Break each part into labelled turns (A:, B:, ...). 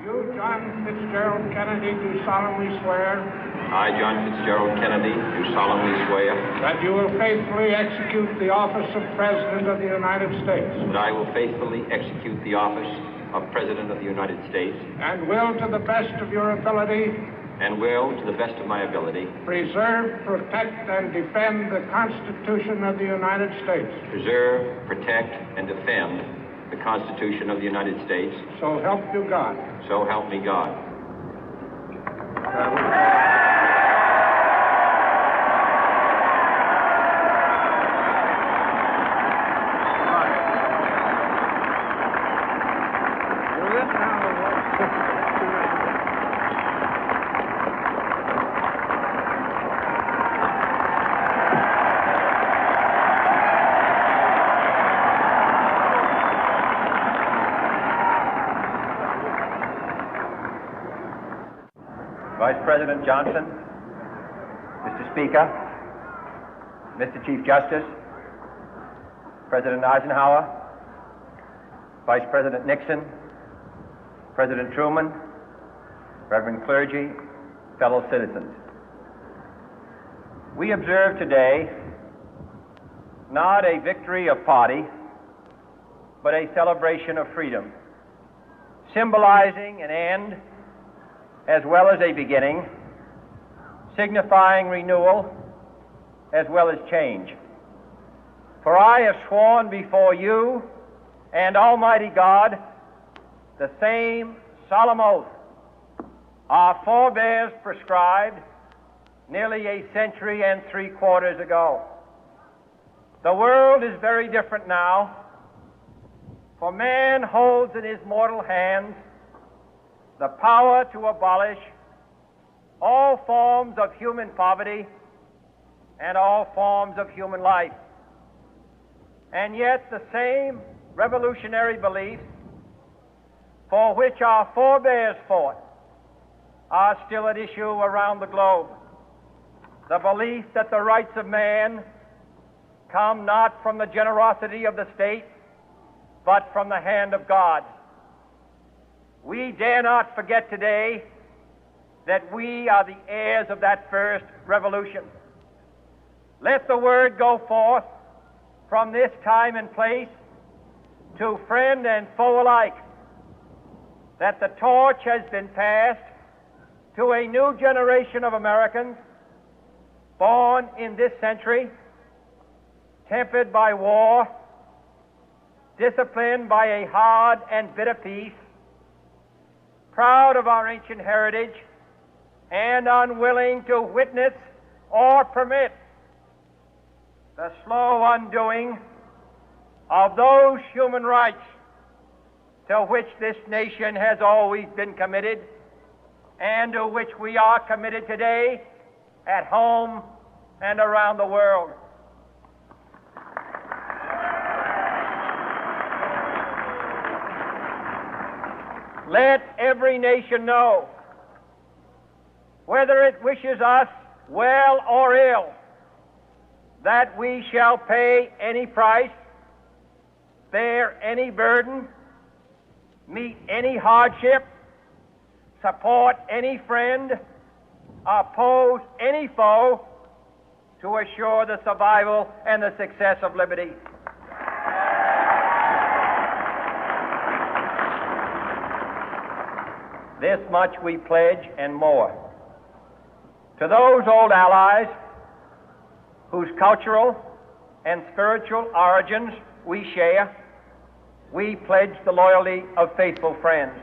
A: You, John Fitzgerald Kennedy, do solemnly swear.
B: I, John Fitzgerald Kennedy, do solemnly swear.
A: That you will faithfully execute the office of President of the United States.
B: That I will faithfully execute the office of President of the United States.
A: And will, to the best of your ability.
B: And will, to the best of my ability.
A: Preserve, protect, and defend the Constitution of the United States.
B: Preserve, protect, and defend the Constitution of the United States.
A: So help you God.
B: So help me God.
C: Vice President Johnson, Mr. Speaker, Mr. Chief Justice, President Eisenhower, Vice President Nixon, President Truman, Reverend clergy, fellow citizens. We observe today not a victory of party, but a celebration of freedom, symbolizing an end as well as a beginning, signifying renewal as well as change. For I have sworn before you and Almighty God the same solemn oath our forebears prescribed nearly a century and 3/4 ago. The world is very different now, for man holds in his mortal hands the power to abolish all forms of human poverty and all forms of human life. And yet the same revolutionary beliefs for which our forebears fought are still at issue around the globe. The belief that the rights of man come not from the generosity of the state, but from the hand of God. We dare not forget today that we are the heirs of that first revolution. Let the word go forth from this time and place to friend and foe alike that the torch has been passed to a new generation of Americans born in this century, tempered by war, disciplined by a hard and bitter peace, proud of our ancient heritage, and unwilling to witness or permit the slow undoing of those human rights to which this nation has always been committed and to which we are committed today at home and around the world. Let every nation know, whether it wishes us well or ill, that we shall pay any price, bear any burden, meet any hardship, support any friend, oppose any foe to assure the survival and the success of liberty. This much we pledge and more. To those old allies whose cultural and spiritual origins we share, we pledge the loyalty of faithful friends.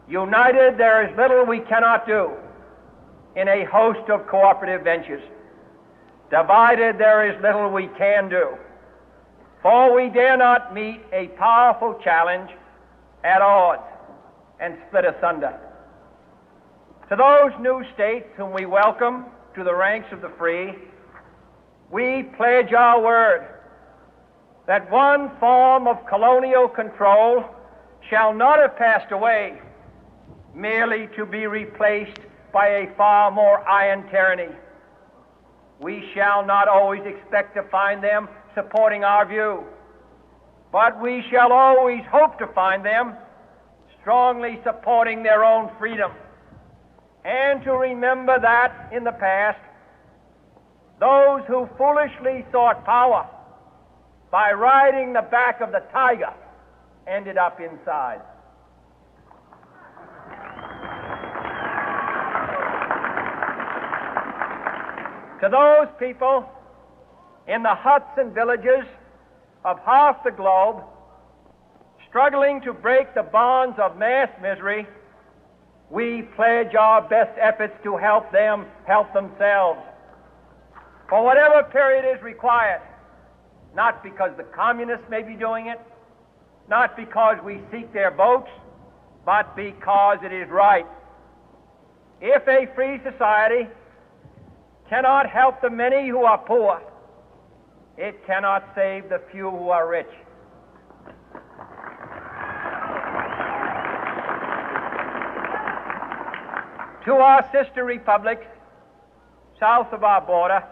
C: United, there is little we cannot do in a host of cooperative ventures. Divided, there is little we can do, for we dare not meet a powerful challenge at odds and split asunder. To those new states whom we welcome to the ranks of the free, we pledge our word that one form of colonial control shall not have passed away merely to be replaced by a far more iron tyranny. We shall not always expect to find them supporting our view, but we shall always hope to find them strongly supporting their own freedom, and to remember that in the past, those who foolishly sought power by riding the back of the tiger ended up inside. To those people in the huts and villages of half the globe struggling to break the bonds of mass misery, we pledge our best efforts to help them help themselves for whatever period is required, not because the communists may be doing it, not because we seek their votes, but because it is right. If a free society cannot help the many who are poor, it cannot save the few who are rich. To our sister republics south of our border,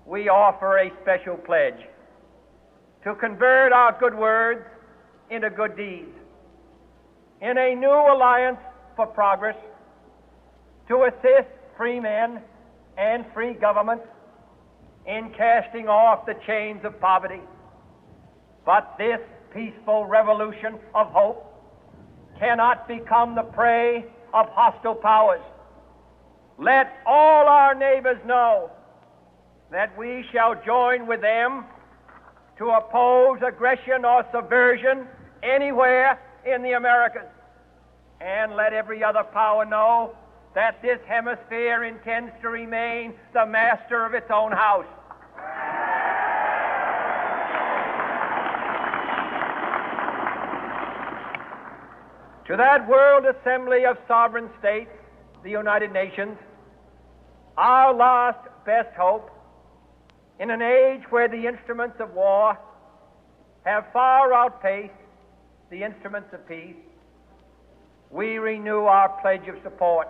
C: we offer a special pledge to convert our good words into good deeds, in a new alliance for progress, to assist free men and free governments in casting off the chains of poverty. But this peaceful revolution of hope cannot become the prey of hostile powers. Let all our neighbors know that we shall join with them to oppose aggression or subversion anywhere in the Americas. And let every other power know that this hemisphere intends to remain the master of its own house. To that world assembly of sovereign states, the United Nations, our last best hope, in an age where the instruments of war have far outpaced the instruments of peace, we renew our pledge of support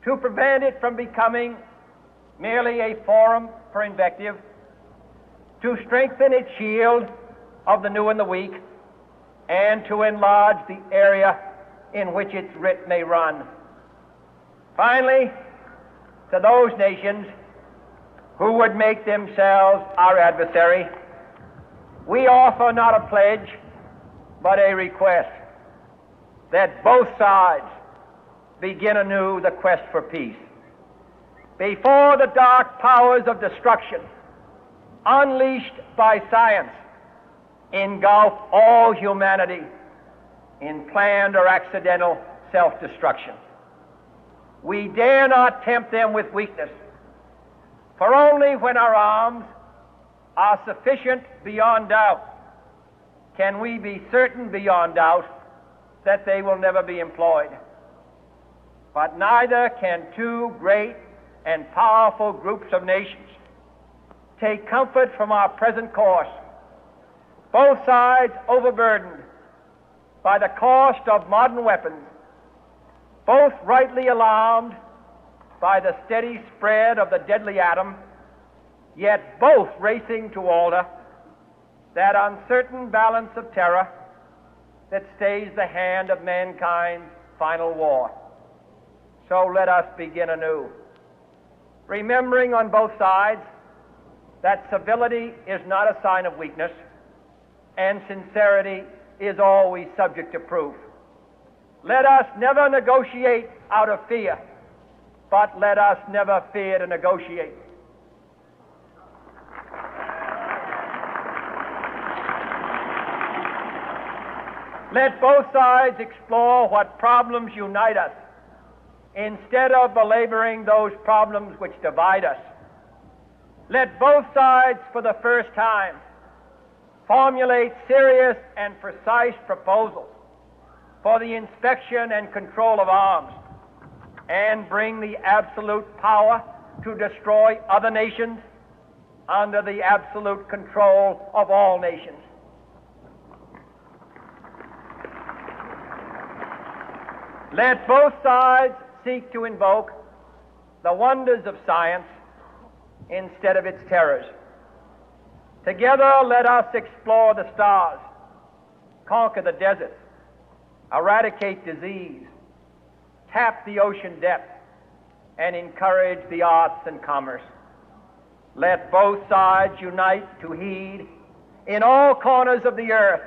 C: to prevent it from becoming merely a forum for invective, to strengthen its shield of the new and the weak, and to enlarge the area in which its writ may run. Finally, to those nations who would make themselves our adversary, we offer not a pledge, but a request that both sides begin anew the quest for peace. Before the dark powers of destruction, unleashed by science, engulf all humanity in planned or accidental self-destruction, we dare not tempt them with weakness, for only when our arms are sufficient beyond doubt can we be certain beyond doubt that they will never be employed. But neither can two great and powerful groups of nations take comfort from our present course, both sides overburdened by the cost of modern weapons, both rightly alarmed by the steady spread of the deadly atom, yet both racing to alter that uncertain balance of terror that stays the hand of mankind's final war. So let us begin anew, remembering on both sides that civility is not a sign of weakness, and sincerity is always subject to proof. Let us never negotiate out of fear, but let us never fear to negotiate. Let both sides explore what problems unite us, instead of belaboring those problems which divide us. Let both sides, for the first time, formulate serious and precise proposals for the inspection and control of arms, and bring the absolute power to destroy other nations under the absolute control of all nations. Let both sides seek to invoke the wonders of science instead of its terrors. Together, let us explore the stars, conquer the deserts, eradicate disease, tap the ocean depths, and encourage the arts and commerce. Let both sides unite to heed in all corners of the earth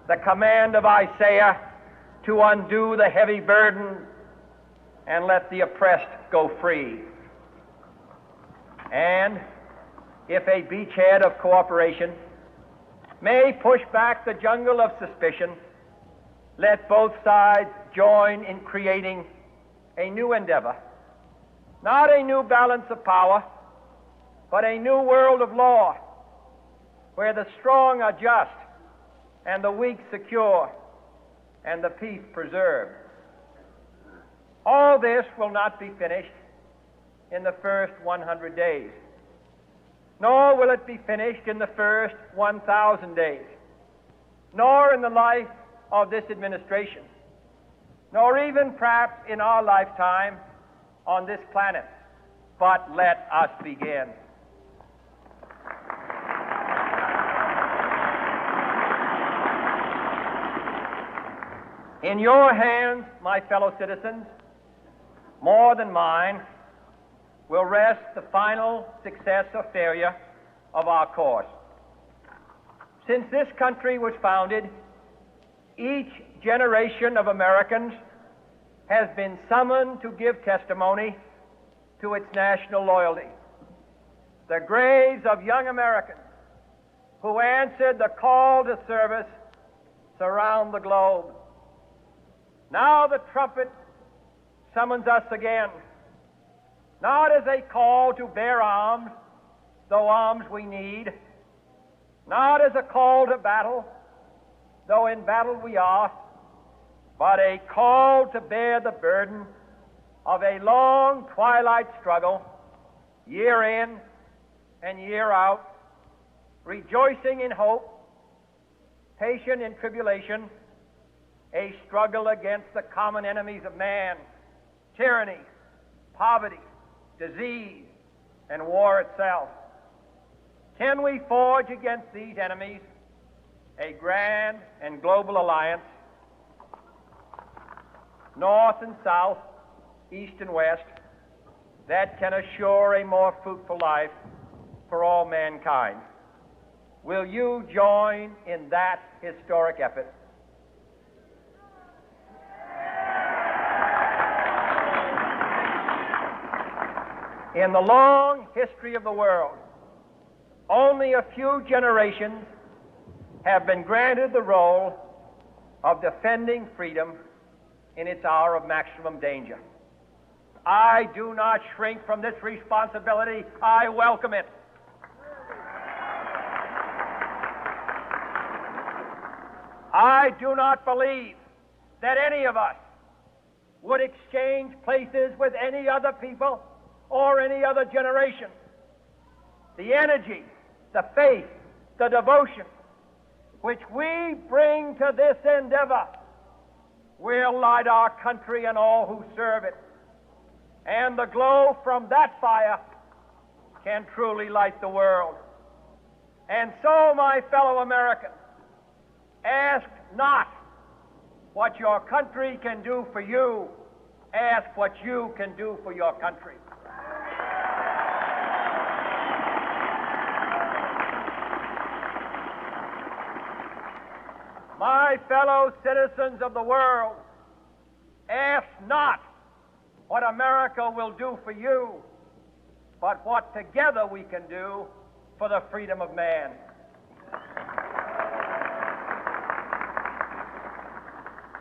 C: the command of Isaiah to undo the heavy burden and let the oppressed go free. And if a beachhead of cooperation may push back the jungle of suspicion, let both sides join in creating a new endeavor, not a new balance of power, but a new world of law, where the strong are just and the weak secure and the peace preserved. All this will not be finished in the first 100 days, nor will it be finished in the first 1,000 days, nor in the life of this administration, nor even perhaps in our lifetime on this planet. But let us begin. In your hands, my fellow citizens, more than mine, will rest the final success or failure of our course. Since this country was founded, each generation of Americans has been summoned to give testimony to its national loyalty. The graves of young Americans who answered the call to service surround the globe. Now the trumpet summons us again, not as a call to bear arms, though arms we need, not as a call to battle, though in battle we are, but a call to bear the burden of a long twilight struggle, year in and year out, rejoicing in hope, patient in tribulation, a struggle against the common enemies of man, tyranny, poverty, disease, and war itself. Can we forge against these enemies a grand and global alliance, north and south, east and west, that can assure a more fruitful life for all mankind? Will you join in that historic effort? In the long history of the world, only a few generations have been granted the role of defending freedom in its hour of maximum danger. I do not shrink from this responsibility. I welcome it. I do not believe that any of us would exchange places with any other people or any other generation. The energy, the faith, the devotion which we bring to this endeavor will light our country and all who serve it. And the glow from that fire can truly light the world. And so, my fellow Americans, ask not what your country can do for you, ask what you can do for your country. My fellow citizens of the world, ask not what America will do for you, but what together we can do for the freedom of man.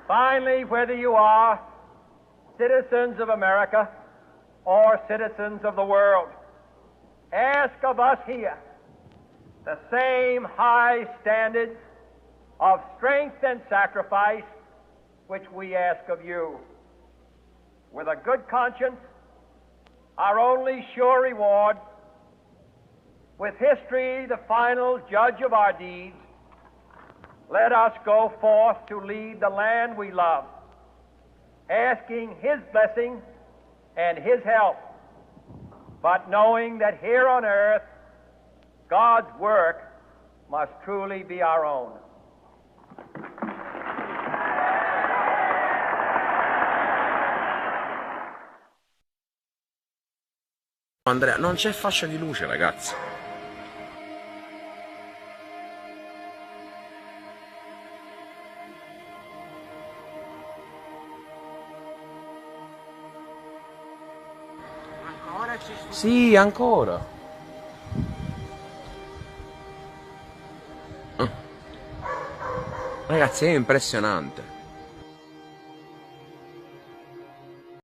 C: Finally, whether you are citizens of America or citizens of the world, ask of us here the same high standards of strength and sacrifice which we ask of you. With a good conscience, our only sure reward, with history the final judge of our deeds, let us go forth to lead the land we love, asking His blessing and His help, but knowing that here on earth God's work must truly be our own.
D: Andrea, non c'è fascia di luce, ragazzi.
E: Ancora ci sono.
D: Sì, ancora. Ragazzi, è impressionante.